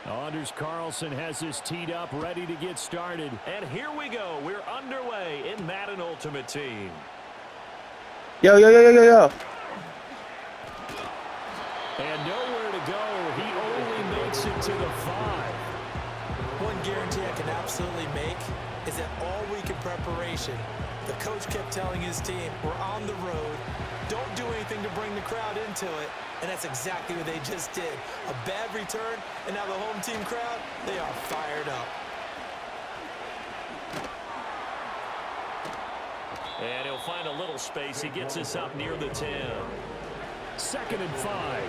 Anders Carlson has this teed up, ready to get started. And here we go. We're underway in Madden Ultimate Team. Yo. And nowhere to go. He only makes it to the 5. One guarantee I can absolutely make is that all week in preparation, the coach kept telling his team, we're on the road, don't do anything to bring the crowd into it, and that's exactly what they just did. A bad return, and now the home team crowd, they are fired up. And he'll find a little space. He gets us up near the 10. 2nd and 5.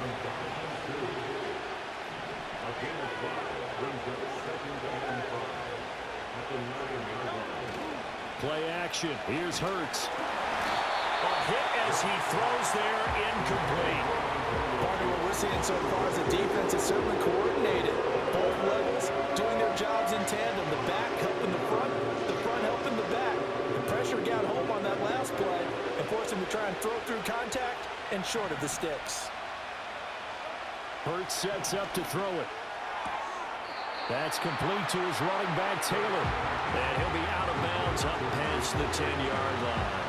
Play action. Here's Hurts. A hit as he throws there, incomplete. Partner, what we're seeing so far is the defense is certainly coordinated. Both levels doing their jobs in tandem. The back helping the front helping the back. The pressure got home on that last play and forced him to try and throw through contact and short of the sticks. Hurts sets up to throw it. That's complete to his running back, Taylor. And he'll be out of bounds up past the 10-yard line.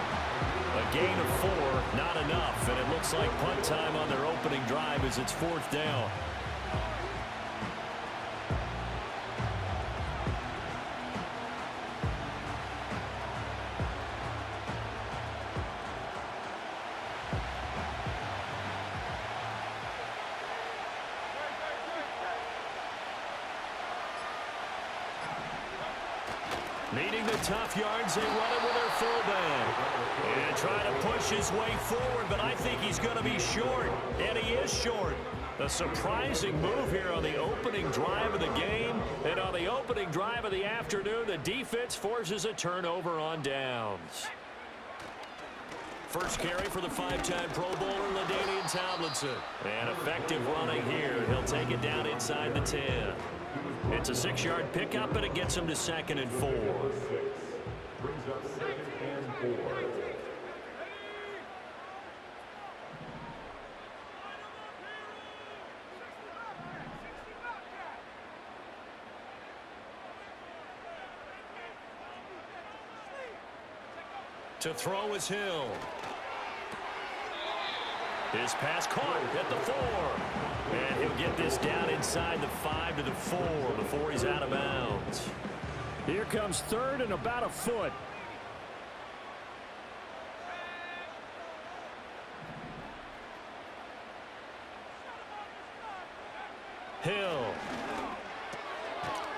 A gain of 4, not enough, and it looks like punt time on their opening drive as it's 4th down. Needing the tough yards, they run it with their fullback. And trying to push his way forward, but I think he's going to be short. And he is short. A surprising move here on the opening drive of the game. And on the opening drive of the afternoon, the defense forces a turnover on downs. First carry for the 5-time Pro Bowler, LaDainian Tomlinson. And effective running here. He'll take it down inside the 10. It's a 6-yard pickup, and it gets him to 2nd and 4. Brings up 2nd and 4. To throw is Hill. His pass caught at the 4. And he'll get this down inside the 5 to the 4 before he's out of bounds. Here comes 3rd and about a foot. Hill.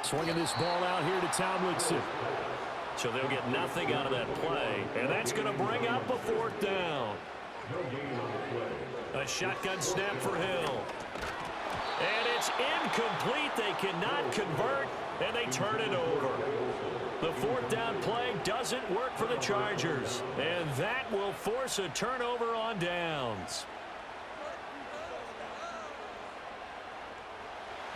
Swinging this ball out here to Tomlinson. So they'll get nothing out of that play. And that's going to bring up a 4th down. A shotgun snap for Hill. And it's incomplete. They cannot convert, and they turn it over. The 4th down play doesn't work for the Chargers, and that will force a turnover on downs.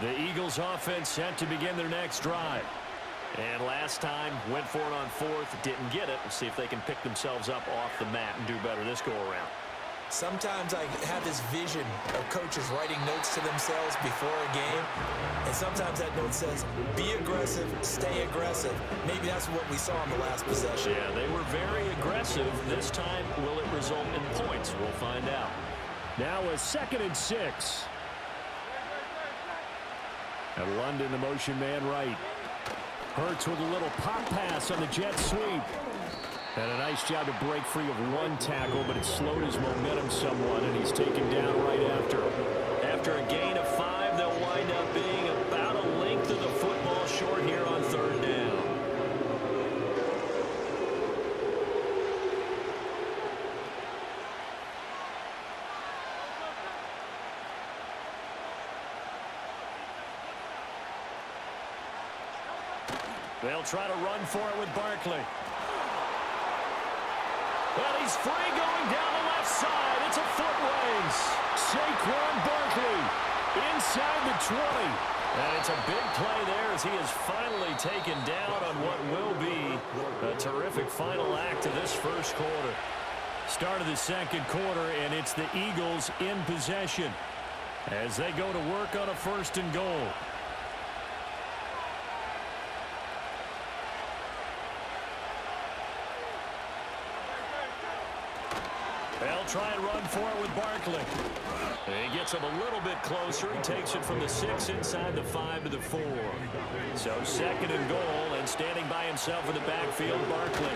The Eagles offense set to begin their next drive. And last time, went for it on 4th, didn't get it. We'll see if they can pick themselves up off the mat and do better this go-around. Sometimes I have this vision of coaches writing notes to themselves before a game, and sometimes that note says, be aggressive, stay aggressive. Maybe that's what we saw in the last possession. Yeah, they were very aggressive. This time, will it result in points? We'll find out. Now a 2nd and 6. And London, the motion man right. Hurts with a little pop pass on the jet sweep. And a nice job to break free of one tackle, but it slowed his momentum somewhat, and he's taken down right after. After a gain of 5, they'll wind up being about a length of the football short here on 3rd down. They'll try to run for it with Barkley. Well, he's free going down the left side. It's a foot race. Saquon Barkley inside the 20. And it's a big play there as he is finally taken down on what will be a terrific final act of this first quarter. Start of the second quarter, and it's the Eagles in possession as they go to work on a 1st and goal. They'll try and run for it with Barkley. He gets him a little bit closer. He takes it from the 6 inside the 5 to the 4. So 2nd and goal, and standing by himself in the backfield, Barkley.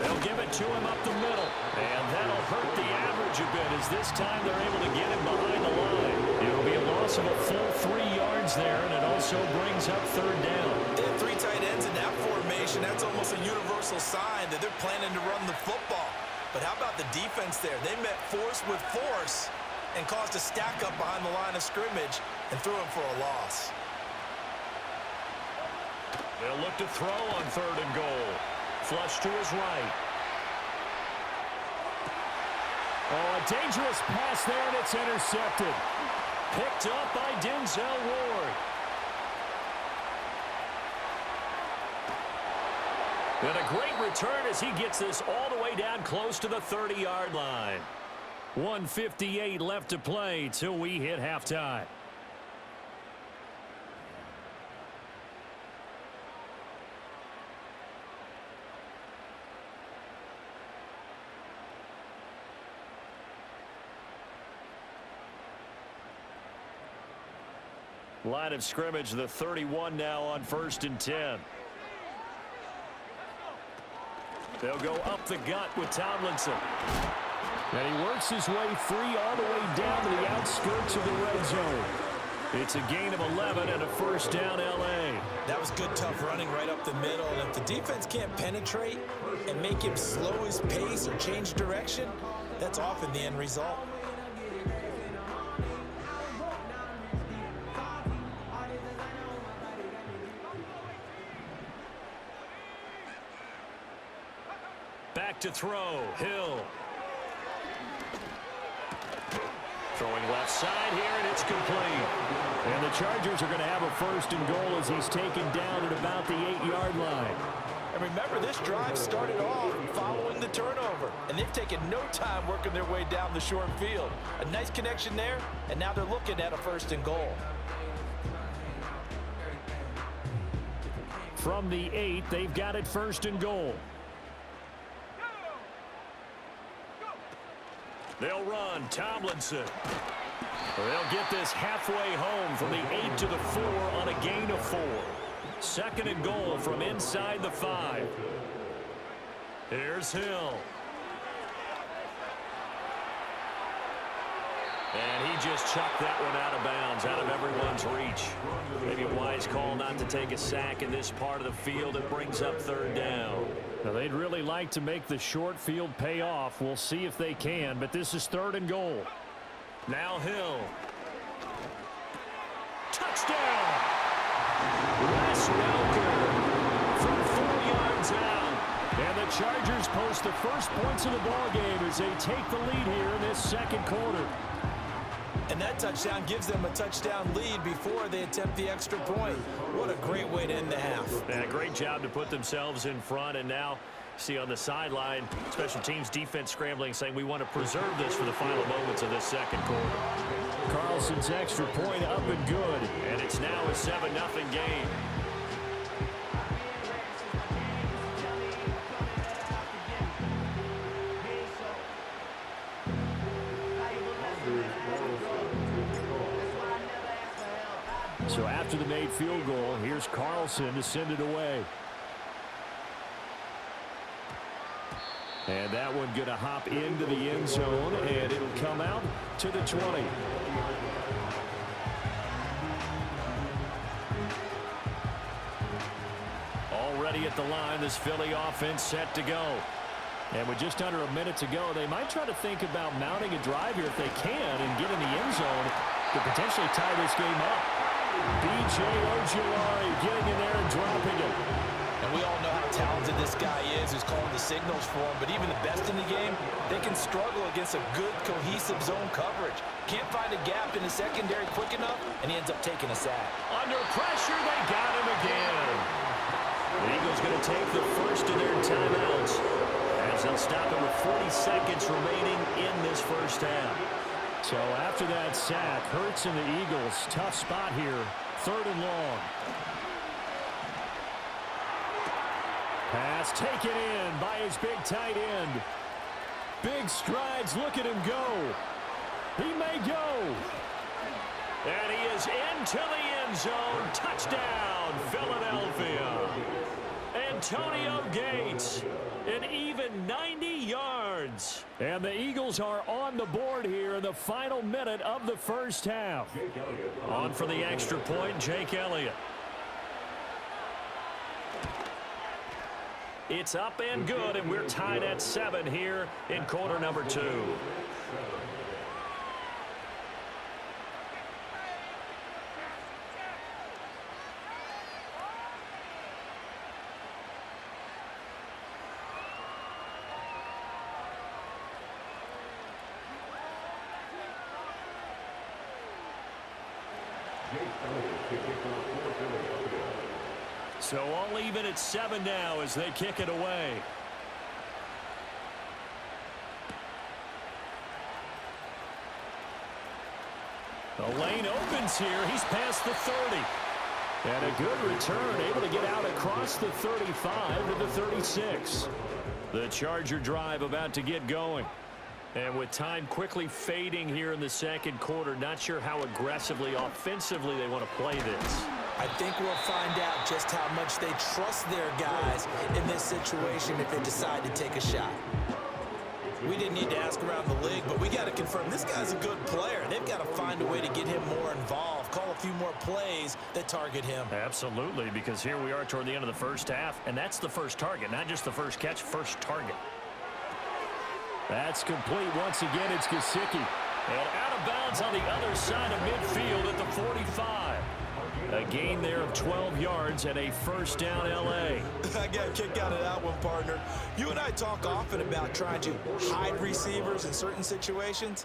They'll give it to him up the middle. And that'll hurt the average a bit as this time they're able to get him behind the line. It'll be a loss of a full 3 yards there, and it also brings up 3rd down. They have 3 tight ends in that formation. That's almost a universal sign that they're planning to run the football. But how about the defense there? They met force with force and caused a stack up behind the line of scrimmage and threw him for a loss. They'll look to throw on 3rd and goal. Flush to his right. Oh, a dangerous pass there, and it's intercepted. Picked up by Denzel Ward. And a great return as he gets this all the way down close to the 30-yard line. 1:58 left to play till we hit halftime. Line of scrimmage, the 31 now on 1st and 10. They'll go up the gut with Tomlinson. And he works his way free all the way down to the outskirts of the red zone. It's a gain of 11 and a 1st down, L.A. That was good, tough running right up the middle. And if the defense can't penetrate and make him slow his pace or change direction, that's often the end result. Back to throw, Hill. Throwing left side here, and it's complete. And the Chargers are going to have a 1st and goal as he's taken down at about the 8-yard line. And remember, this drive started off following the turnover, and they've taken no time working their way down the short field. A nice connection there, and now they're looking at a 1st and goal. From the 8, they've got it 1st and goal. They'll run, Tomlinson. They'll get this halfway home from the 8 to the 4 on a gain of 4. 2nd and goal from inside the 5. Here's Hill. And he just chucked that one out of bounds, out of everyone's reach. Maybe a wise call not to take a sack in this part of the field. It brings up 3rd down. Now, they'd really like to make the short field pay off. We'll see if they can, but this is 3rd and goal. Now Hill. Touchdown! Wes Welker from 4 yards out. And the Chargers post the first points of the ballgame as they take the lead here in this 2nd quarter. And that touchdown gives them a touchdown lead before they attempt the extra point. What a great way to end the half. And a great job to put themselves in front. And now, see on the sideline, special teams defense scrambling, saying we want to preserve this for the final moments of this 2nd quarter. Carlson's extra point up and good. And it's now a 7-0 game. So after the made field goal, here's Carlson to send it away. And that one going to hop into the end zone, and it'll come out to the 20. Already at the line, this Philly offense set to go. And with just under a minute to go, they might try to think about mounting a drive here if they can and get in the end zone to potentially tie this game up. B.J. Ojulari getting in there and dropping it. And we all know how talented this guy is who's calling the signals for him. But even the best in the game, they can struggle against a good, cohesive zone coverage. Can't find a gap in the secondary quick enough, and he ends up taking a sack. Under pressure, they got him again. The Eagles going to take the first of their timeouts as they'll stop it with 40 seconds remaining in this first half. So after that sack, Hurts and the Eagles, tough spot here, 3rd and long. Pass taken in by his big tight end. big strides. Look at him go. He may go. And he is into the end zone. Touchdown, Philadelphia. Antonio Gates, an even 90 yards. And the Eagles are on the board here in the final minute of the first half. On for the extra point, Jake Elliott. It's up and good, and we're tied at 7 here in quarter number 2. So all even at 7 now as they kick it away. The lane opens here. He's past the 30. And a good return, able to get out across the 35 to the 36. The Charger drive about to get going. And with time quickly fading here in the second quarter, not sure how aggressively, offensively they want to play this. I think we'll find out just how much they trust their guys in this situation if they decide to take a shot. We didn't need to ask around the league, but we got to confirm this guy's a good player. They've got to find a way to get him more involved, call a few more plays that target him. Absolutely, because here we are toward the end of the first half, and that's the first target, not just the first catch, first target. That's complete once again. It's Gesicki. And out of bounds on the other side of midfield at the 45. A gain there of 12 yards and a first down L.A. I got a kick out of that one, partner. You and I talk often about trying to hide receivers in certain situations,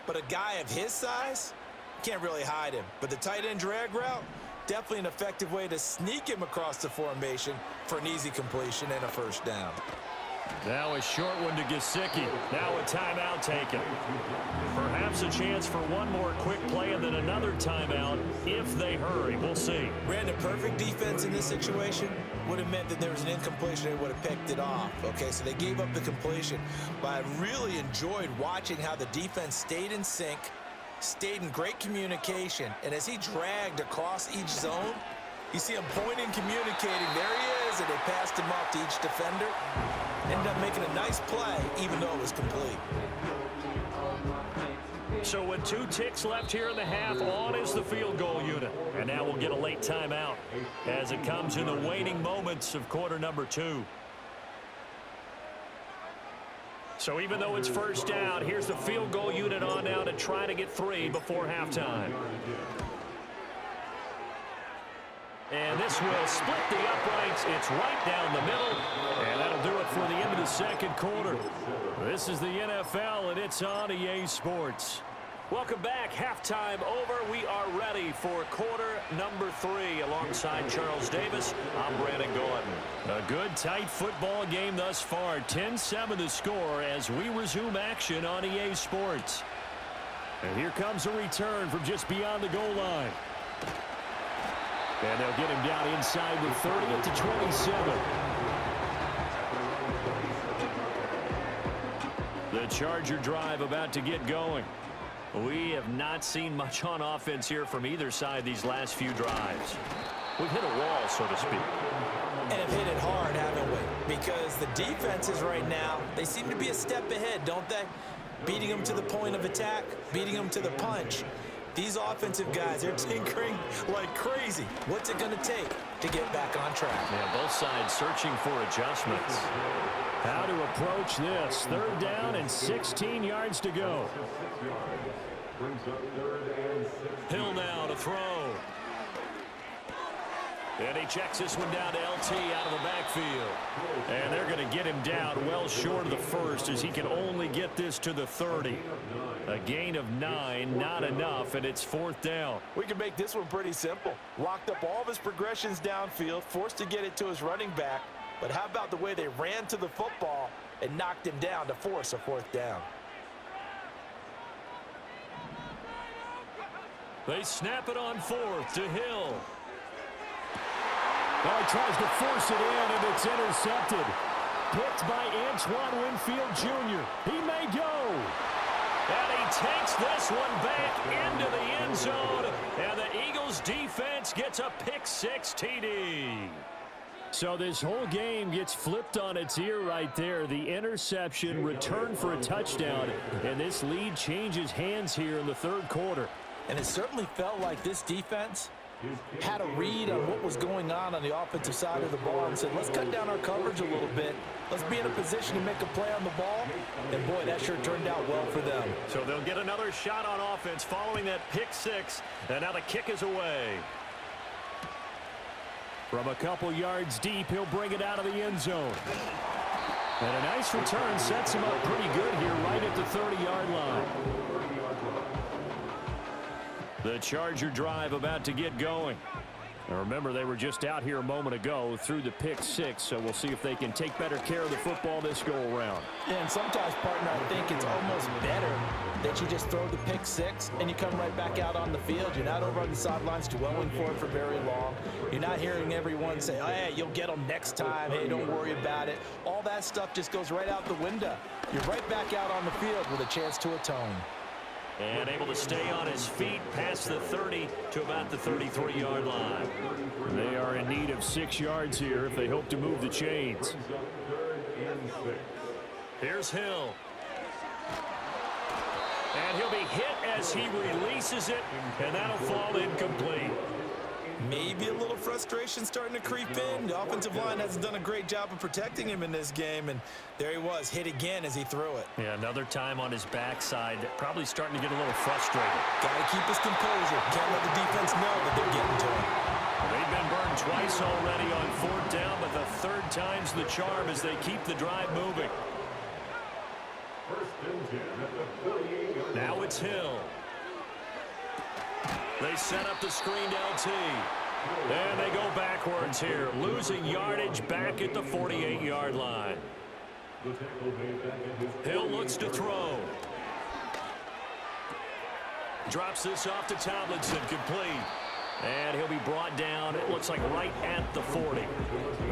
but a guy of his size, can't really hide him. But the tight end drag route, definitely an effective way to sneak him across the formation for an easy completion and a first down. Now a short one to Gesicki. Now a timeout taken. Perhaps a chance for one more quick play and then another timeout if they hurry. We'll see. Ran a perfect defense in this situation. Would have meant that there was an incompletion. They would have picked it off. Okay, so they gave up the completion. But I really enjoyed watching how the defense stayed in sync, stayed in great communication. And as he dragged across each zone, you see him pointing, communicating. There he is, and they passed him off to each defender. Ended up making a nice play, even though it was complete. So with 2 ticks left here in the half, on is the field goal unit. And now we'll get a late timeout as it comes in the waning moments of quarter number 2. So even though it's first down, here's the field goal unit on now to try to get 3 before halftime. And this will split the uprights. It's right down the middle. And that'll do it for the end of the second quarter. This is the NFL, and it's on EA Sports. Welcome back. Halftime over. We are ready for quarter number 3. Alongside Charles Davis, I'm Brandon Gordon. A good, tight football game thus far. 10-7 the score as we resume action on EA Sports. And here comes a return from just beyond the goal line. And they'll get him down inside the 30 up to 27. The Charger drive about to get going. We have not seen much on offense here from either side these last few drives. We've hit a wall, so to speak. And have hit it hard, haven't we? Because the defenses right now, they seem to be a step ahead, don't they? Beating them to the point of attack, beating them to the punch. These offensive guys, they're tinkering like crazy. What's it going to take to get back on track? Yeah, both sides searching for adjustments. How to approach this. Third down and 16 yards to go. Hill now to throw. And he checks this one down to LT out of the backfield. And they're going to get him down well short of the first as he can only get this to the 30. A gain of 9, not enough, and it's fourth down. We can make this one pretty simple. Locked up all of his progressions downfield, forced to get it to his running back. But how about the way they ran to the football and knocked him down to force a fourth down? They snap it on fourth to Hill. Well, he tries to force it in, and it's intercepted. picked by Antoine Winfield Jr. He may go. And he takes this one back into the end zone. And the Eagles defense gets a pick-6 TD. So this whole game gets flipped on its ear right there. The interception, return for a touchdown, and this lead changes hands here in the third quarter. And it certainly felt like this defense had a read on what was going on the offensive side of the ball and said, let's cut down our coverage a little bit. Let's be in a position to make a play on the ball. And, boy, that sure turned out well for them. So they'll get another shot on offense following that pick-6, and now the kick is away. From a couple yards deep, he'll bring it out of the end zone. And a nice return sets him up pretty good here right at the 30-yard line. The Charger drive about to get going. Now remember, they were just out here a moment ago through the pick-6, so we'll see if they can take better care of the football this go-around. Yeah, and sometimes, partner, I think it's almost better that you just throw the pick-6 and you come right back out on the field. You're not over on the sidelines dwelling for it for very long. You're not hearing everyone say, oh, hey, you'll get them next time. Hey, don't worry about it. All that stuff just goes right out the window. You're right back out on the field with a chance to atone. And able to stay on his feet past the 30 to about the 33-yard line. They are in need of 6 yards here if they hope to move the chains. Here's Hill. And he'll be hit as he releases it, and that'll fall incomplete. Maybe a little frustration starting to creep in. The offensive line hasn't done a great job of protecting him in this game, and there he was, hit again as he threw it. Yeah, another time on his backside, probably starting to get a little frustrated. Got to keep his composure. Can't let the defense know that they're getting to him. They've been burned twice already on 4th down, but the third time's the charm as they keep the drive moving. Now it's Hill. They set up the screened LT. And they go backwards here, losing yardage back at the 48-yard line. Hill looks to throw. Drops this off to Tomlinson, complete. And he'll be brought down, it looks like right at the 40.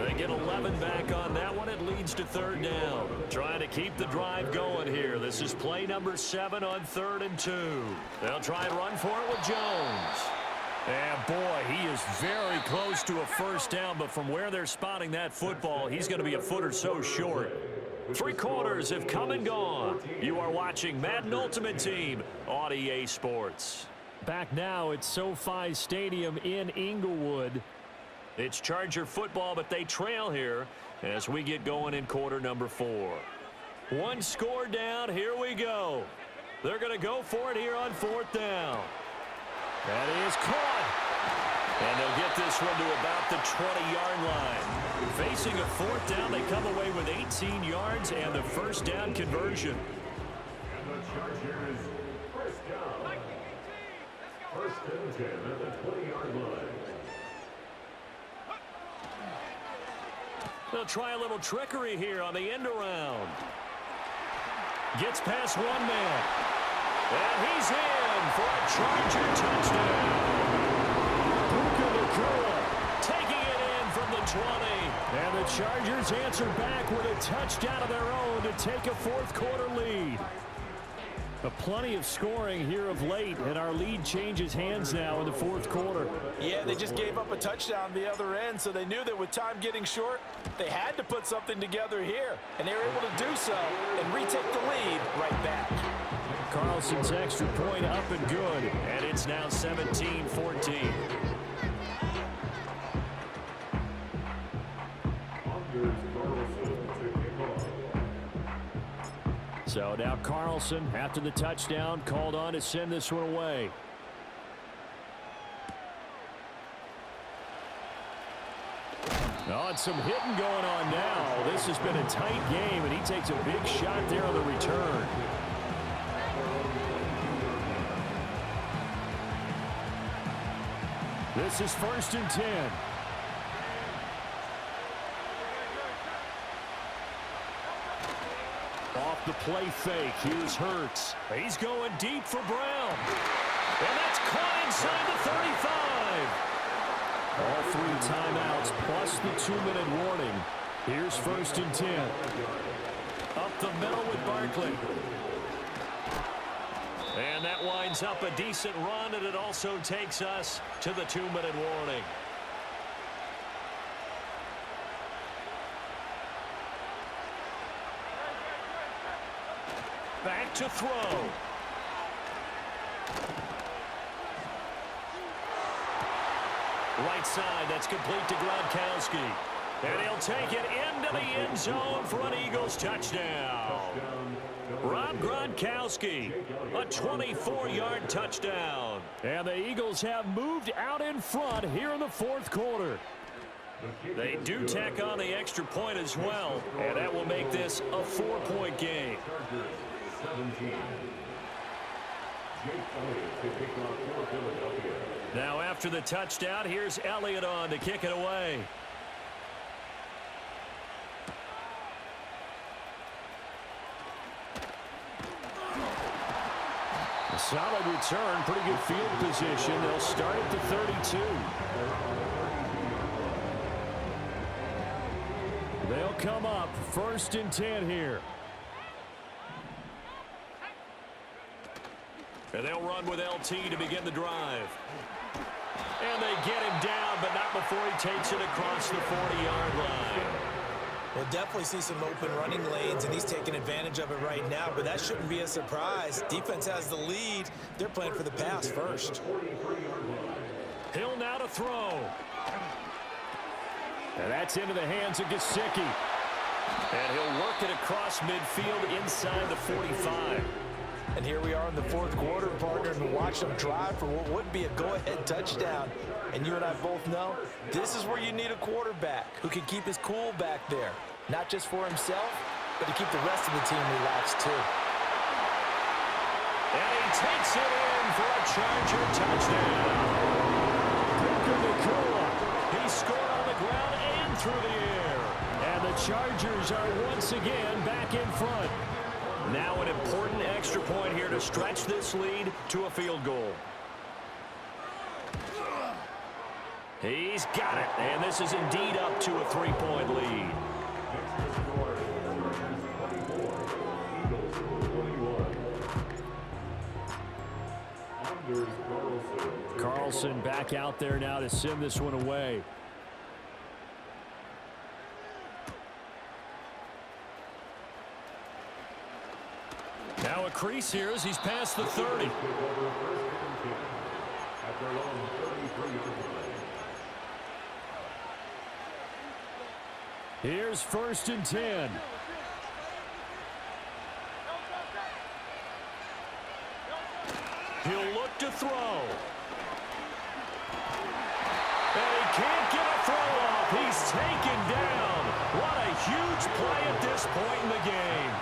They get 11 back on that one. It leads to 3rd down. Trying to keep the drive going here. This is play number 7 on 3rd and 2. They'll try and run for it with Jones. And boy, he is very close to a 1st down, but from where they're spotting that football, he's going to be a foot or so short. 3 quarters have come and gone. You are watching Madden Ultimate Team on EA Sports. Back now at SoFi Stadium in Inglewood. It's Charger football, but they trail here as we get going in quarter number 4. 1 score down. Here we go. They're going to go for it here on 4th down. That is caught. And they'll get this one to about the 20-yard line. Facing a 4th down, they come away with 18 yards and the 1st down conversion. And the Chargers, 1st down. 1st and 10 at the 20-yard line. They'll try a little trickery here on the end around. Gets past one man. And he's in for a Charger touchdown. Puka Nacua taking it in from the 20. And the Chargers answer back with a touchdown of their own to take a 4th quarter lead. Plenty of scoring here of late, and our lead changes hands now in the 4th quarter. Yeah, they just gave up a touchdown the other end, so they knew that with time getting short, they had to put something together here, and they were able to do so and retake the lead right back. Carlson's extra point up and good, and it's now 17-14. So now Carlson, after the touchdown, called on to send this one away. Oh, and some hitting going on now. This has been a tight game, and he takes a big shot there on the return. This is 1st and 10. Off the play fake. Here's Hurts. He's going deep for Brown. And that's caught inside the 35. All 3 timeouts plus the 2-minute warning. Here's 1st and 10. Up the middle with Barkley. And that winds up a decent run, and it also takes us to the 2-minute warning. Back to throw. Right side, that's complete to Gronkowski. And he'll take it into the end zone for an Eagles touchdown. Rob Gronkowski, a 24-yard touchdown. And the Eagles have moved out in front here in the 4th quarter. They do tack on the extra point as well, and that will make this a 4-point game. 17. Now after the touchdown, here's Elliott on to kick it away. A solid return, pretty good field position. They'll start at the 32. They'll come up 1st and 10 here. And they'll run with LT to begin the drive. And they get him down, but not before he takes it across the 40-yard line. We'll definitely see some open running lanes, and he's taking advantage of it right now, but that shouldn't be a surprise. Defense has the lead. They're playing for the pass first. Hill now to throw. And that's into the hands of Gesicki. And he'll work it across midfield inside the 45. And here we are in the 4th quarter, partner, and watch them drive for what would be a go-ahead touchdown. And you and I both know this is where you need a quarterback who can keep his cool back there. Not just for himself, but to keep the rest of the team relaxed too. And he takes it in for a Charger touchdown. He scored on the ground and through the air. And the Chargers are once again back in front. Now an important extra point here to stretch this lead to a field goal. He's got it, and this is indeed up to a 3-point lead. Carlson back out there now to send this one away. Now a crease here as he's past the 30. Here's 1st and 10. He'll look to throw. And he can't get a throw off. He's taken down. What a huge play at this point in the game.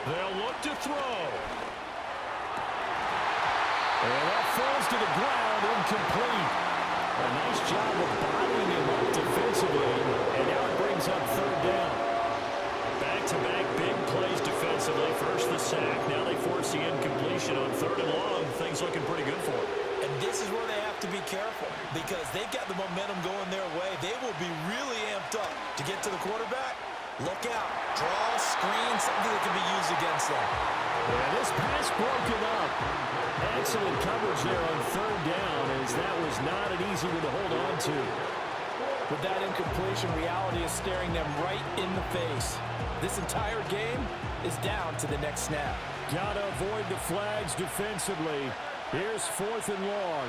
They'll look to throw. And that falls to the ground, incomplete. A nice job of bottling him up defensively, and now it brings up 3rd down. Back-to-back big plays defensively. First the sack, now they force the incompletion on 3rd and long. Things looking pretty good for them. And this is where they have to be careful because they've got the momentum going their way. They will be really amped up to get to the quarterback. Look out. Draw, screen, something that can be used against them. And this pass broken up. Excellent coverage there on 3rd down, as that was not an easy one to hold on to. With that incompletion, reality is staring them right in the face. This entire game is down to the next snap. Got to avoid the flags defensively. Here's 4th and long.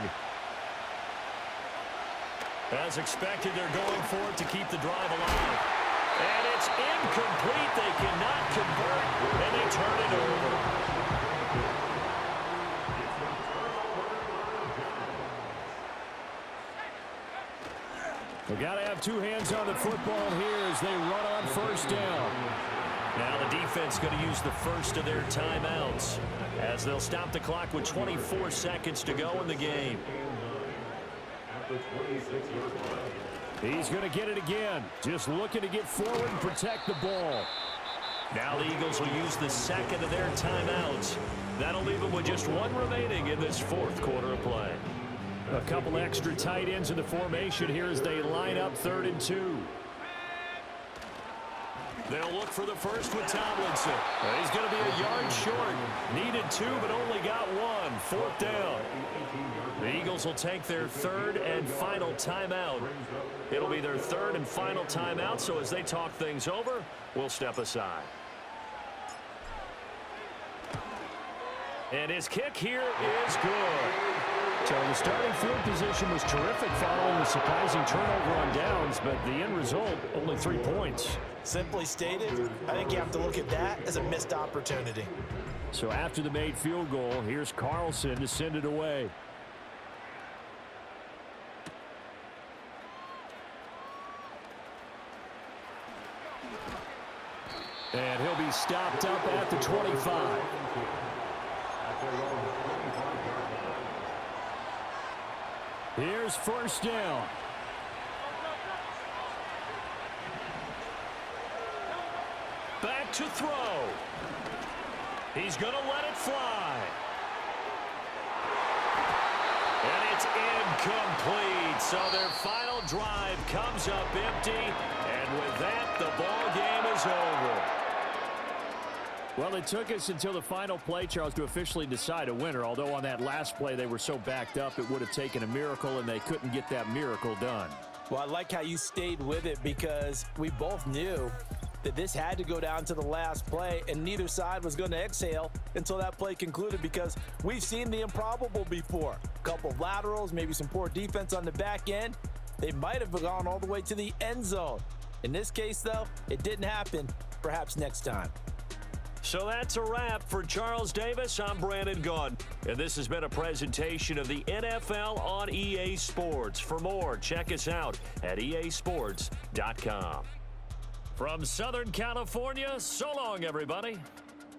As expected, they're going for it to keep the drive alive. And it's incomplete. They cannot convert, and they turn it over. They've got to have 2 hands on the football here as they run on 1st down. Now the defense going to use the first of their timeouts as they'll stop the clock with 24 seconds to go in the game. He's going to get it again. Just looking to get forward and protect the ball. Now the Eagles will use the second of their timeouts. That'll leave them with just 1 remaining in this 4th quarter of play. A couple extra tight ends in the formation here as they line up 3rd and 2. They'll look for the first with Tomlinson. He's going to be a yard short. Needed 2, but only got 1. 4th down. The Eagles will take their 3rd and final timeout. It'll be their 3rd and final timeout, so as they talk things over, we'll step aside. And his kick here is good. So the starting field position was terrific following the surprising turnover on downs, but the end result, only 3 points. Simply stated, I think you have to look at that as a missed opportunity. So after the made field goal, here's Carlson to send it away. And he'll be stopped up at the 25. Here's 1st down. Back to throw. He's going to let it fly. And it's incomplete. So their final drive comes up empty. And with that, the ball game is over. Well, it took us until the final play, Charles, to officially decide a winner. Although on that last play they were so backed up, it would have taken a miracle, and they couldn't get that miracle done. Well, I like how you stayed with it because we both knew that this had to go down to the last play, and neither side was going to exhale until that play concluded because we've seen the improbable before. A couple of laterals, maybe some poor defense on the back end. They might have gone all the way to the end zone. In this case, though, it didn't happen. Perhaps next time. So that's a wrap for Charles Davis. I'm Brandon Gaudin, and this has been a presentation of the NFL on EA Sports. For more, check us out at easports.com. From Southern California, so long, everybody.